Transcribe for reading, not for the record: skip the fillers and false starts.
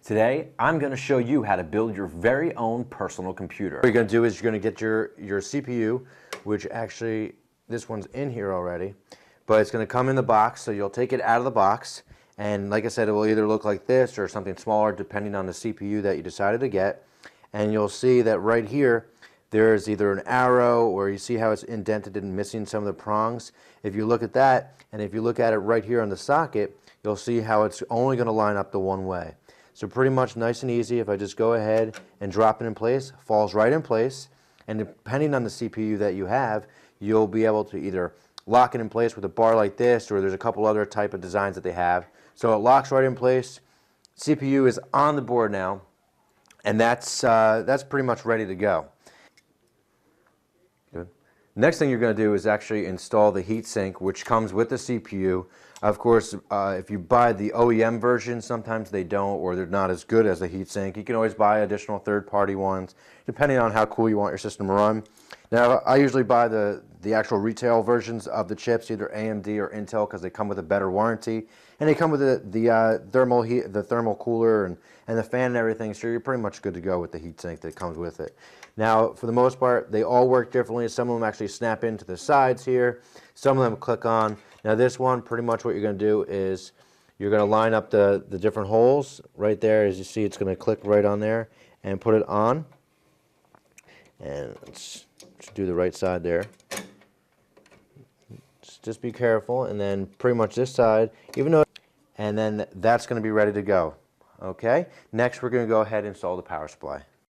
Today, I'm going to show you how to build your very own personal computer. What you're going to do is you're going to get your CPU, which actually, this one's in here already, but it's going to come in the box, so you'll take it out of the box, and like I said, it will either look like this or something smaller depending on the CPU that you decided to get, and you'll see that right here, there's either an arrow or you see how it's indented and missing some of the prongs. If you look at that, and if you look at it right here on the socket, you'll see how it's only going to line up the one way. So pretty much nice and easy. If I just go ahead and drop it in place, falls right in place, and depending on the CPU that you have, you'll be able to either lock it in place with a bar like this, or there's a couple other type of designs that they have. So it locks right in place. CPU is on the board now, and that's pretty much ready to go. Good. Next thing you're going to do is actually install the heatsink, which comes with the CPU. Of course, if you buy the OEM version, sometimes they don't, or they're not as good as the heatsink. You can always buy additional third-party ones, depending on how cool you want your system to run. Now, I usually buy the actual retail versions of the chips, either AMD or Intel, because they come with a better warranty, and they come with the thermal cooler and the fan and everything. So you're pretty much good to go with the heatsink that comes with it. Now, for the most part, they all work differently. Some of them actually snap into the sides here. Some of them click on. Now this one, pretty much what you're going to do is you're going to line up the different holes right there. As you see, it's going to click right on there and put it on. And let's do the right side there. Just be careful, and then pretty much this side, even though, and then that's going to be ready to go. Okay? Next, we're going to go ahead and install the power supply.